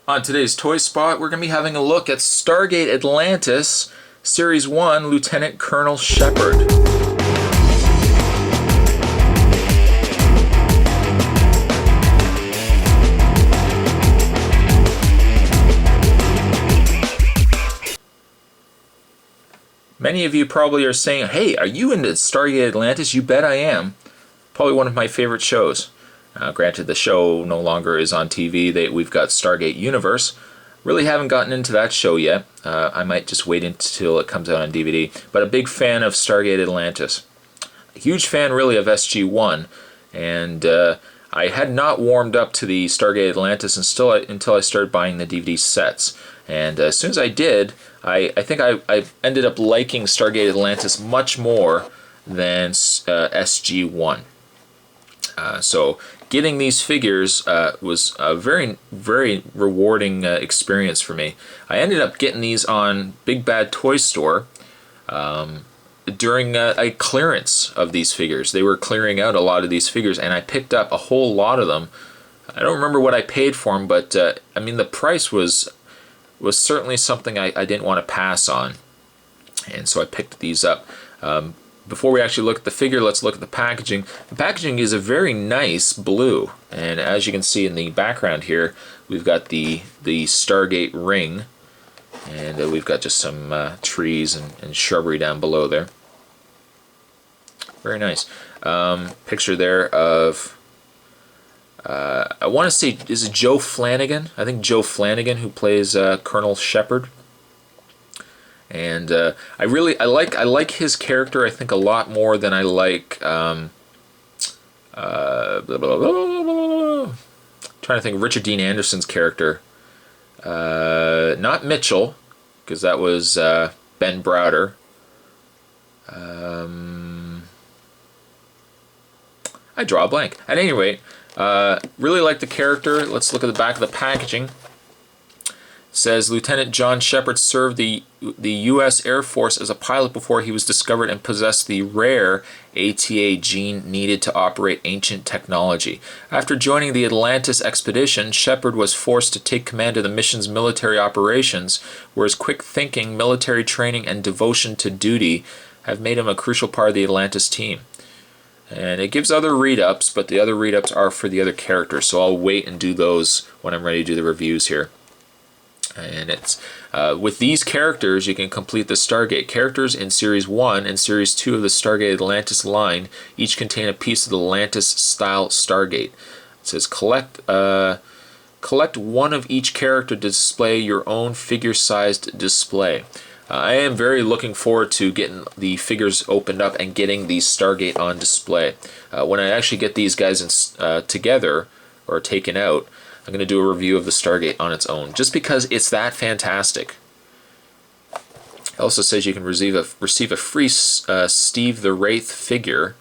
On today's Toy Spot, we're going to be having a look at Stargate Atlantis, Series 1, Lieutenant Colonel Sheppard. Many of you probably are saying, hey, are you into Stargate Atlantis? You bet I am. Probably one of my favorite shows. Granted, the show no longer is on TV. We've got Stargate Universe. Really haven't gotten into that show yet. I might just wait until it comes out on DVD. But a big fan of Stargate Atlantis. A huge fan, really, of SG-1. And I had not warmed up to the Stargate Atlantis until I started buying the DVD sets. And as soon as I did, I think I ended up liking Stargate Atlantis much more than SG-1. So getting these figures was a very, very rewarding experience for me. I ended up getting these on Big Bad Toy Store during a clearance of these figures. They were clearing out a lot of these figures, and I picked up a whole lot of them. I don't remember what I paid for them, but I mean, the price was certainly something I didn't want to pass on, and so I picked these up. Before we actually look at the figure, let's look at the packaging. The packaging is a very nice blue, and as you can see in the background here, we've got the Stargate ring, and we've got just some trees and shrubbery down below there. Very nice. Picture there of, I want to say, is it Joe Flanagan? I think Joe Flanagan, who plays Colonel Sheppard. And I like his character, I think, a lot more than I like trying to think of Richard Dean Anderson's character. Not Mitchell, because that was Ben Browder. I draw a blank. At any rate, really like the character. Let's look at the back of the packaging. It says Lieutenant John Sheppard served the U.S. Air Force as a pilot before he was discovered and possessed the rare ATA gene needed to operate ancient technology. After joining the Atlantis expedition, Sheppard was forced to take command of the mission's military operations, where his quick thinking, military training, and devotion to duty have made him a crucial part of the Atlantis team. And it gives other read-ups, but the other read-ups are for the other characters, so I'll wait and do those when I'm ready to do the reviews here. And it's with these characters you can complete the Stargate. Characters in Series 1 and Series 2 of the Stargate Atlantis line each contain a piece of the Atlantis-style Stargate. It says collect one of each character to display your own figure-sized display. I am very looking forward to getting the figures opened up and getting the Stargate on display. When I actually get these guys together or taken out, I'm going to do a review of the Stargate on its own, just because it's that fantastic. It also says you can receive a free Steve the Wraith figure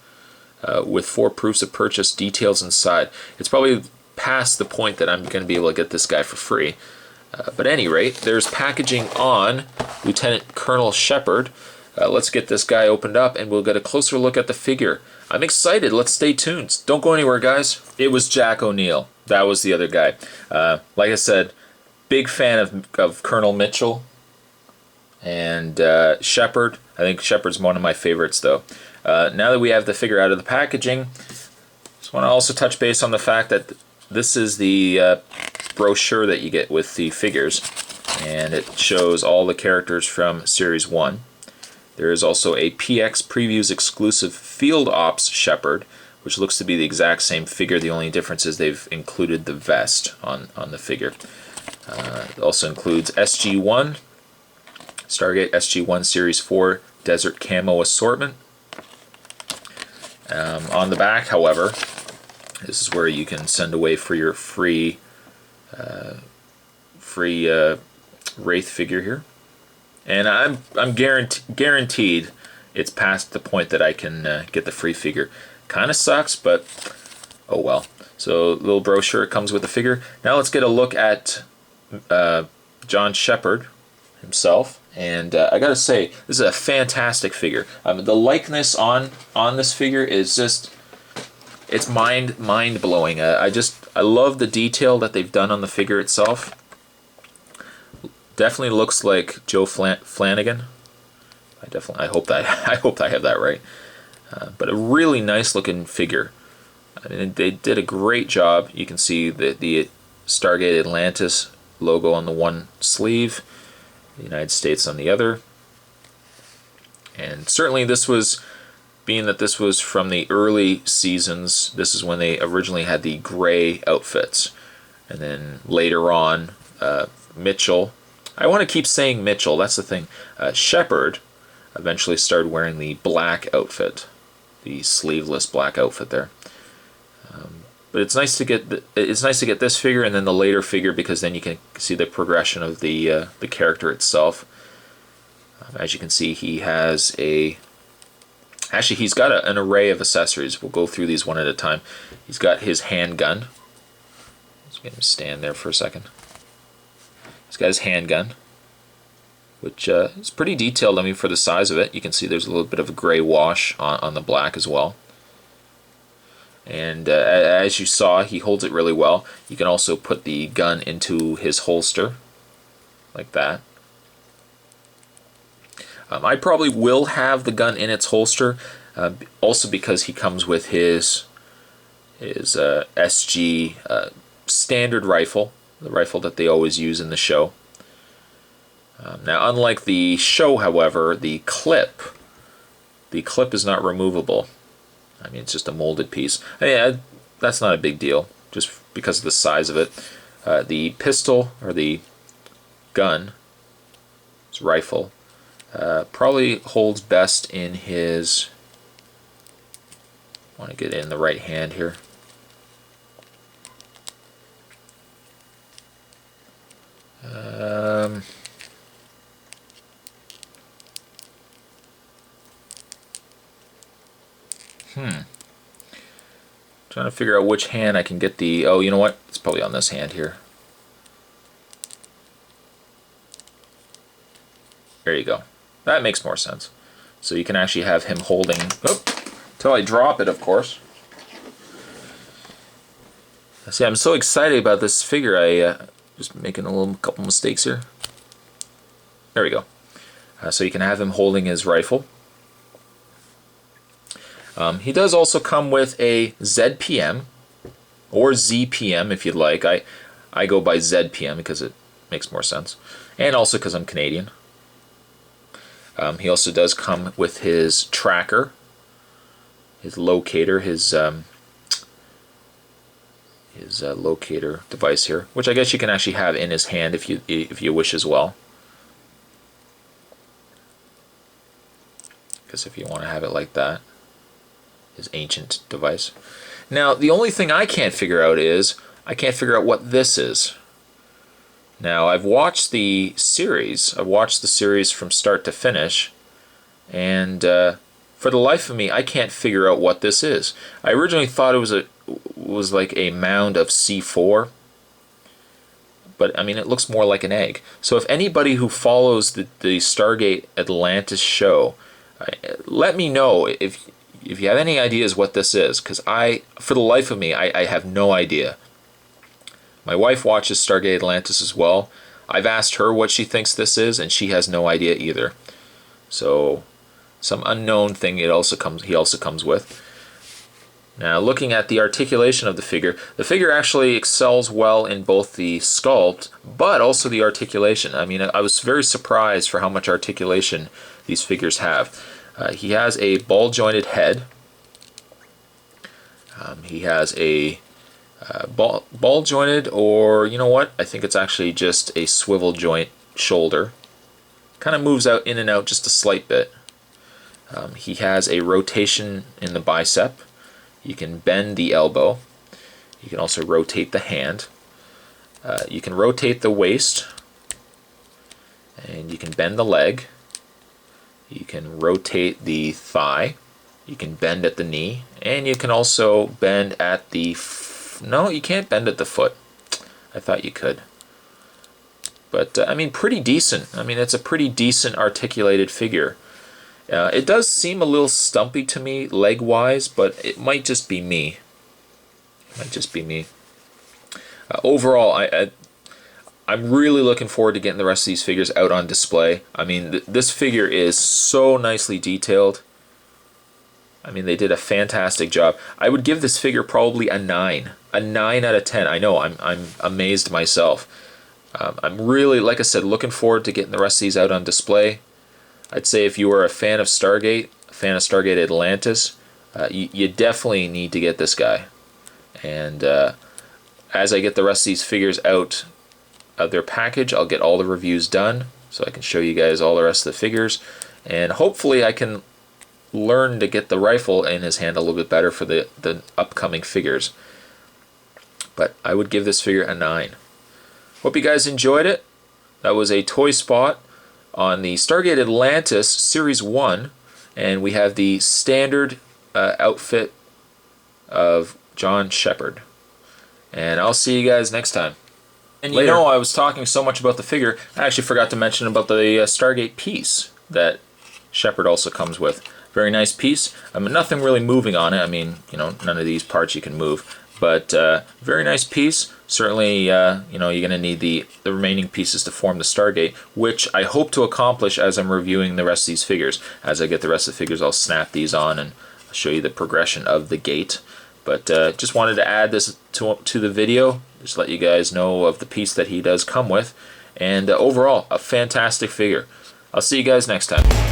with 4 proofs of purchase, details inside. It's probably past the point that I'm going to be able to get this guy for free. But at any rate, there's packaging on Lieutenant Colonel Sheppard. Let's get this guy opened up and we'll get a closer look at the figure. I'm excited. Let's stay tuned. Don't go anywhere, guys. It was Jack O'Neill. That was the other guy. Like I said, big fan of Colonel Mitchell and Sheppard. I think Sheppard's one of my favorites, though. Now that we have the figure out of the packaging, just want to also touch base on the fact that this is the brochure that you get with the figures, and it shows all the characters from Series 1. There is also a PX Previews exclusive Field Ops Sheppard, which looks to be the exact same figure. The only difference is they've included the vest on the figure. It also includes SG-1, Stargate SG-1 Series 4 Desert Camo Assortment. On the back, however, this is where you can send away for your free Wraith figure here. And I'm guaranteed it's past the point that I can get the free figure. Kind of sucks, but oh well. So little brochure comes with the figure. Now let's get a look at John Sheppard himself. And I gotta say, this is a fantastic figure. The likeness on this figure is just, it's mind blowing. I love the detail that they've done on the figure itself. Definitely looks like Joe Flanagan. I hope that I hope I have that right. But a really nice looking figure. I mean, they did a great job. You can see the Stargate Atlantis logo on the one sleeve, the United States on the other. And certainly this was, being that this was from the early seasons, this is when they originally had the gray outfits. And then later on, Mitchell, I want to keep saying Mitchell, that's the thing, Sheppard eventually started wearing the black outfit, the sleeveless black outfit there. But it's nice to get this figure and then the later figure, because then you can see the progression of the character itself. As you can see, he has actually he's got an array of accessories. We'll go through these one at a time. He's got his handgun. Let's get him to stand there for a second. He's got his handgun, which is pretty detailed. I mean, for the size of it, you can see there's a little bit of a gray wash on the black as well. And as you saw, he holds it really well. You can also put the gun into his holster, like that. I probably will have the gun in its holster, also because he comes with his SG standard rifle, the rifle that they always use in the show. Now, unlike the show, however, the clip is not removable. I mean, it's just a molded piece. Yeah, that's not a big deal, just because of the size of it. The pistol, or the gun, his rifle, probably holds best in his, I want to get it in the right hand here. Trying to figure out which hand I can get the, oh, you know what? It's probably on this hand here. There you go. That makes more sense. So you can actually have him holding, till I drop it, of course. See, I'm so excited about this figure, I just making a couple mistakes here. There we go. So you can have him holding his rifle. He does also come with a ZPM, or ZPM if you'd like. I go by ZPM because it makes more sense, and also because I'm Canadian. He also does come with his tracker, his locator, his locator device here, which I guess you can actually have in his hand if you wish as well. Because if you want to have it like that, his ancient device. Now, the only thing I can't figure out is I can't figure out what this is. Now, I've watched the series. I've watched the series from start to finish, and for the life of me, I can't figure out what this is. I originally thought it was like a mound of C4, but I mean, it looks more like an egg. So if anybody who follows the Stargate Atlantis show, let me know if you have any ideas what this is, because for the life of me, I have no idea. My wife watches Stargate Atlantis as well. I've asked her what she thinks this is, and she has no idea either. So, some unknown thing he also comes with. Now, looking at the articulation of the figure actually excels well in both the sculpt, but also the articulation. I mean, I was very surprised for how much articulation these figures have. He has a ball-jointed head. He has a ball-jointed, or you know what? I think it's actually just a swivel joint shoulder. Kind of moves out in and out just a slight bit. He has a rotation in the bicep. You can bend the elbow. You can also rotate the hand. You can rotate the waist, and you can bend the leg. You can rotate the thigh. You can bend at the knee, and you can also bend at the no, you can't bend at the foot. I thought you could. But I mean, pretty decent. I mean, it's a pretty decent articulated figure. It does seem a little stumpy to me leg-wise, but it might just be me. It might just be me. Overall, I I'm really looking forward to getting the rest of these figures out on display. I mean, this figure is so nicely detailed. I mean, they did a fantastic job. I would give this figure probably a 9. A 9 out of 10. I know, I'm amazed myself. I'm really, like I said, looking forward to getting the rest of these out on display. I'd say if you are a fan of Stargate, a fan of Stargate Atlantis, you definitely need to get this guy. And as I get the rest of these figures out of their package, I'll get all the reviews done so I can show you guys all the rest of the figures. And hopefully I can learn to get the rifle in his hand a little bit better for the upcoming figures. But I would give this figure a 9. Hope you guys enjoyed it. That was a toy spot on the Stargate Atlantis Series 1. And we have the standard outfit of John Sheppard. And I'll see you guys next time. And you know, I was talking so much about the figure, I actually forgot to mention about the Stargate piece that Sheppard also comes with. Very nice piece. Nothing really moving on it. I mean, you know, none of these parts you can move. But very nice piece. Certainly, you know, you're going to need the remaining pieces to form the Stargate, which I hope to accomplish as I'm reviewing the rest of these figures. As I get the rest of the figures, I'll snap these on and show you the progression of the gate. But just wanted to add this to the video, just let you guys know of the piece that he does come with. And overall, a fantastic figure. I'll see you guys next time.